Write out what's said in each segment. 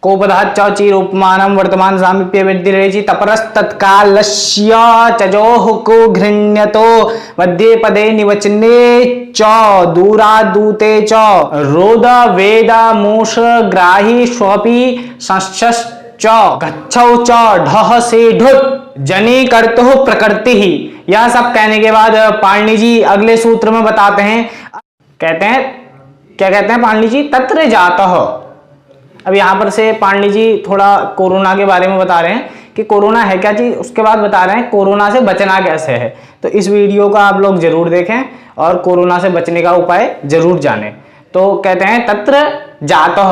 कोपधात् च चीर उपमानम वर्तमान सामीप्य वृद्धि तपरस्तत्कालस्य चजोः को घृण्यतो मध्य पदे निवचने च दूरादूते च रोद वेद मूष ग्राही स्वपि संश्च गच्छौ च ढह से ढुत जनी कर्तुः प्रकृति ही। यह सब कहने के बाद पाणिनि जी अगले सूत्र में बताते हैं, कहते हैं क्या कहते हैं पाणिनि जी, तत्र जातः। अब यहाँ पर से पाणिनि जी थोड़ा कोरोना के बारे में बता रहे हैं कि कोरोना है क्या चीज, उसके बाद बता रहे हैं कोरोना से बचना कैसे है। तो इस वीडियो को आप लोग जरूर देखें और कोरोना से बचने का उपाय जरूर जानें। तो कहते हैं तत्र जातः,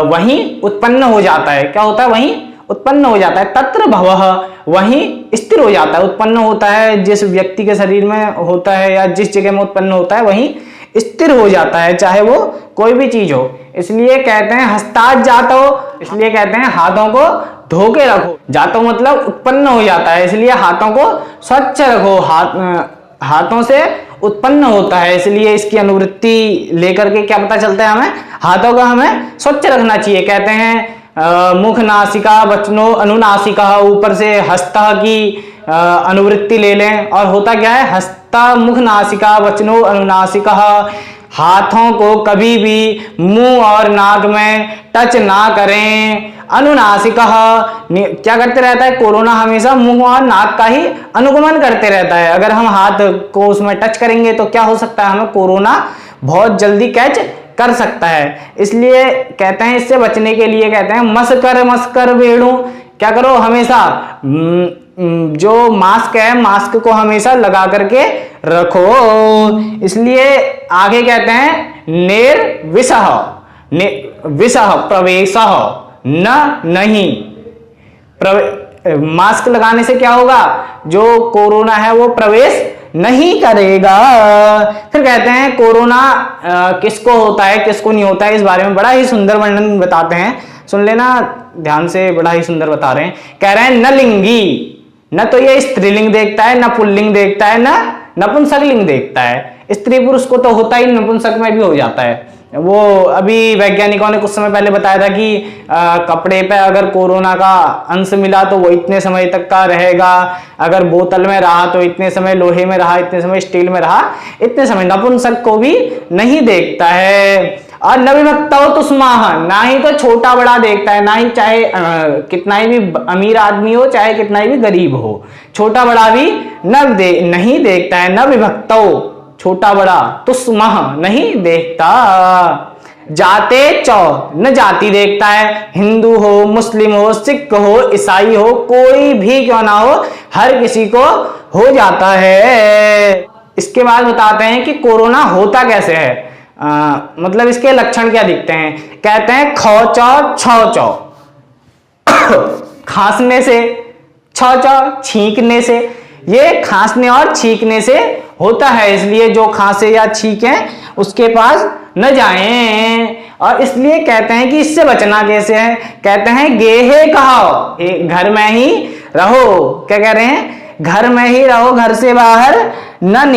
वहीं उत्पन्न हो जाता है। क्या होता है? वहीं उत्पन्न हो जाता है। तत्र भवः, वहीं स्थिर हो जाता है, उत्पन्न होता है। जिस व्यक्ति के शरीर में होता है या जिस जगह में उत्पन्न होता है वहीं स्थिर हो जाता है, चाहे वो कोई भी चीज हो। इसलिए कहते हैं हस्तात् जातो, इसलिए कहते हैं हाथों को धो के रखो। जातो मतलब उत्पन्न हो जाता है, इसलिए हाथों को स्वच्छ रखो। हाथों से उत्पन्न होता है, इसलिए इसकी अनुवृत्ति लेकर के क्या पता चलता है, हमें हाथों का हमें स्वच्छ रखना चाहिए। कहते हैं मुख नासिका वचनो अनुनासिका, ऊपर से हस्त की अनुवृत्ति ले लें और होता क्या है, हस्ता मुख नासिका वचनो अनुनासिका। हाथों को कभी भी मुंह और नाक में टच ना करें। अनुनासिका क्या करते रहता है, कोरोना हमेशा मुंह और नाक का ही अनुगमन करते रहता है। अगर हम हाथ को उसमें टच करेंगे तो क्या हो सकता है, हमें कोरोना बहुत जल्दी कैच कर सकता है। इसलिए कहते हैं इससे बचने के लिए कहते हैं मस्कर वेणु, क्या करो हमेशा जो मास्क है मास्क को हमेशा लगा करके रखो। इसलिए आगे कहते हैं निर्विषः, विषः प्रवेशः न नहीं। मास्क लगाने से क्या होगा, जो कोरोना है वो प्रवेश नहीं करेगा। फिर कहते हैं कोरोना किसको होता है किसको नहीं होता है, इस बारे में बड़ा ही सुंदर वर्णन बताते हैं, सुन लेना ध्यान से, बड़ा ही सुंदर बता रहे हैं। कह रहे हैं न लिंगी, न तो ये स्त्रीलिंग देखता है, न पुल्लिंग देखता है, न नपुंसक लिंग देखता है। स्त्री पुरुष को तो होता ही, नपुंसक में भी हो जाता है। वो अभी वैज्ञानिकों ने कुछ समय पहले बताया था कि कपड़े पे अगर कोरोना का अंश मिला तो वो इतने समय तक का रहेगा, अगर बोतल में रहा तो इतने समय, लोहे में रहा इतने समय, स्टील में रहा इतने समय। नपुंसक को भी नहीं देखता है। और न विभक्त हो तुष्माह, ना ही तो छोटा बड़ा देखता है, ना ही चाहे कितना ही भी अमीर आदमी हो चाहे कितना ही भी गरीब हो, छोटा बड़ा भी नहीं देखता है। न विभक्त हो, छोटा बड़ा, तुष्माह नहीं देखता। जाते चौ, न जाति देखता है, हिंदू हो मुस्लिम हो सिख हो ईसाई हो कोई भी क्यों ना हो, हर किसी को हो जाता है। इसके बाद बताते हैं कि कोरोना होता कैसे है, मतलब इसके लक्षण क्या दिखते हैं। कहते हैं खौ चौ छौ चौ, खांसने से, छौ चौ छींकने से। ये खांसने और छींकने से होता है, इसलिए जो खांसे या छींके उसके पास न जाएं। और इसलिए कहते हैं कि इससे बचना कैसे है, कहते हैं गेहे कहो, घर में ही रहो। क्या कह रहे हैं, घर में ही रहो, घर से बाहर न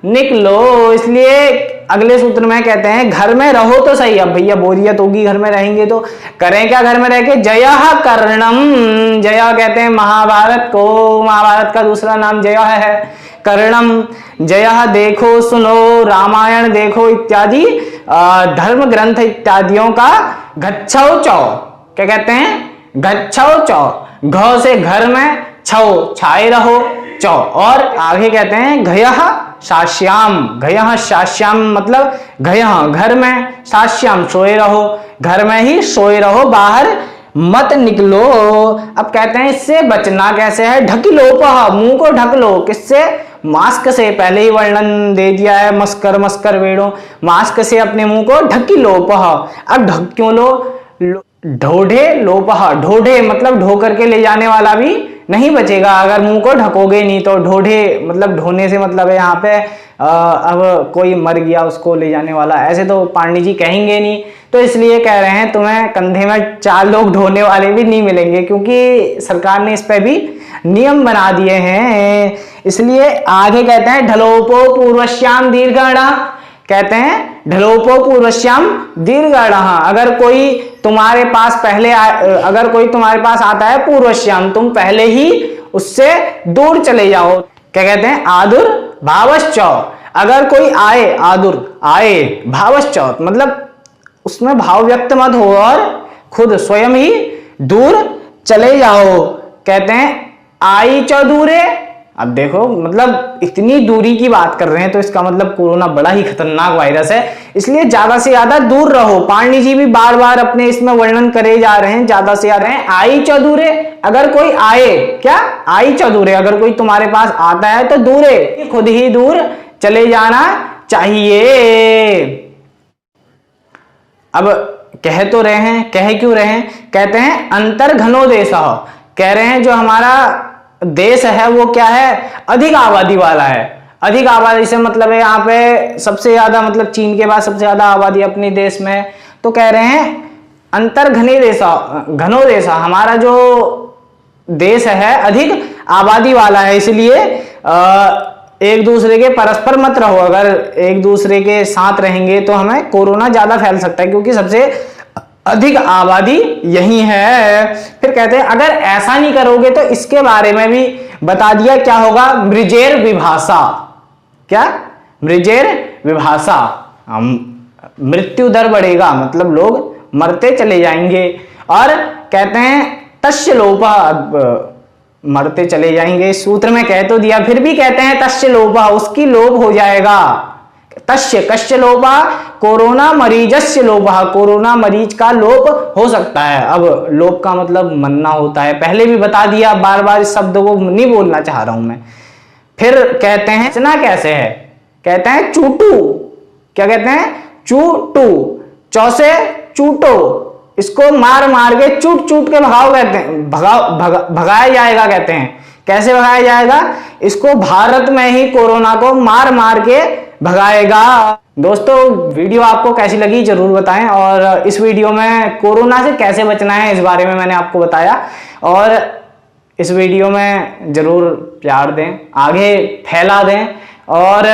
निकलो। इसलिए अगले सूत्र में कहते हैं घर में रहो तो सही। अब भैया बोरियत होगी घर में रहेंगे तो करें क्या, घर में रह के जयः कर्णम, जया कहते हैं महाभारत को, महाभारत का दूसरा नाम जया है। कर्णम, जयः देखो सुनो, रामायण देखो इत्यादि धर्म ग्रंथ इत्यादियों का गच्छौ चौ। क्या कहते हैं, गच्छौ चौ, घ से घर में, छौ छाए रहो, चौ। और आगे कहते हैं घयः शाश्याम, घयः शाश्याम मतलब घयः घर में, शाश्याम सोए रहो, घर में ही सोए रहो, बाहर मत निकलो। अब कहते हैं इससे बचना कैसे है, ढकिलोपः, मुंह को ढक लो। किससे, मास्क से। पहले ही वर्णन दे दिया है, मस्कर वेणो, मास्क से अपने मुंह को ढकिलोपः। अब ढक क्यों लो, ढोढ़े लोपः, ढोढ़े मतलब ढो करके ले जाने वाला भी नहीं बचेगा अगर मुंह को ढकोगे नहीं तो। ढोढ़े मतलब ढोने से मतलब है यहाँ पे अब कोई मर गया उसको ले जाने वाला, ऐसे तो पाणिनि जी कहेंगे नहीं। तो इसलिए कह रहे हैं तुम्हें कंधे में 4 लोग ढोने वाले भी नहीं मिलेंगे, क्योंकि सरकार ने इस पे भी नियम बना दिए हैं। इसलिए आगे कहते हैं ढलोपो पूर्वश्याम दीर्घण, कहते हैं ढलोपो पूर्वश्याम दीर्घाणः, अगर कोई तुम्हारे पास अगर कोई तुम्हारे पास आता है पूर्वश्याम, तुम पहले ही उससे दूर चले जाओ। क्या कहते हैं? आदुर भावश्च, अगर कोई आए, आदुर आए, भावश्च मतलब उसमें भाव व्यक्त मत हो और खुद स्वयं ही दूर चले जाओ। कहते हैं आई च दूरे, अब देखो मतलब इतनी दूरी की बात कर रहे हैं तो इसका मतलब कोरोना बड़ा ही खतरनाक वायरस है, इसलिए ज्यादा से ज्यादा दूर रहो। पाणिनि जी भी बार बार अपने इसमें वर्णन करे जा रहे हैं, ज्यादा से ज्यादा हैं आई च दूरे, अगर कोई आए, क्या आई च दूरे, अगर कोई तुम्हारे पास आता है तो दूरे, खुद ही दूर चले जाना चाहिए। अब कह तो रहे हैं, कह क्यों रहे हैं? कहते हैं अंतर घनो देश, कह रहे हैं जो हमारा देश है वो क्या है? अधिक आबादी वाला है। अधिक आबादी से मतलब है यहाँ पे सबसे ज्यादा, मतलब चीन के बाद सबसे ज्यादा आबादी अपने देश में है। तो कह रहे हैं अंतर घने देशा, घनो देशा, हमारा जो देश है अधिक आबादी वाला है, इसलिए एक दूसरे के परस्पर मत रहो। अगर एक दूसरे के साथ रहेंगे तो हमें कोरोना ज्यादा फैल सकता है, क्योंकि सबसे अधिक आबादी यही है। फिर कहते हैं अगर ऐसा नहीं करोगे तो इसके बारे में भी बता दिया, क्या होगा? मृजेर विभाषा, क्या? मृजेर विभाषा, मृत्यु दर बढ़ेगा, मतलब लोग मरते चले जाएंगे। और कहते हैं तस्य लोपा, मरते चले जाएंगे, सूत्र में कह तो दिया, फिर भी कहते हैं तस्य लोपा, उसकी लोप हो जाएगा। तस्य कस्य लोपा, कोरोना मरीजस्य लोपा, कोरोना मरीज का लोप हो सकता है। अब लोप का मतलब मरना होता है, पहले भी बता दिया, बार बार इस शब्द को नहीं बोलना चाह रहा हूं मैं। फिर कहते हैं बचना कैसे है? कहते हैं चूटू, क्या कहते हैं? चूटू, चौसे चूटो, इसको मार मार के चूट चूट के भगाओ, कहते हैं भगाया जाएगा। कहते हैं कैसे भगाया जाएगा? इसको भारत में ही कोरोना को मार मार के भगाएगा। दोस्तों वीडियो आपको कैसी लगी जरूर बताएं, और इस वीडियो में कोरोना से कैसे बचना है इस बारे में मैंने आपको बताया, और इस वीडियो में जरूर प्यार दें, आगे फैला दें, और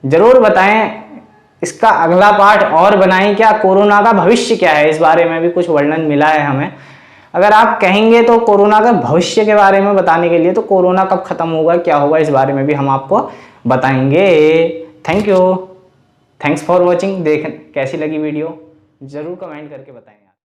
जरूर बताएं इसका अगला पार्ट और बनाएं, क्या कोरोना का भविष्य क्या है, इस बारे में भी कुछ वर्णन मिला है हमें। अगर आप कहेंगे तो कोरोना का भविष्य के बारे में बताने के लिए, तो कोरोना कब खत्म होगा, क्या होगा, इस बारे में भी हम आपको बताएंगे। Thank you, thanks for watching. कैसी लगी वीडियो जरूर कमेंट करके बताएं।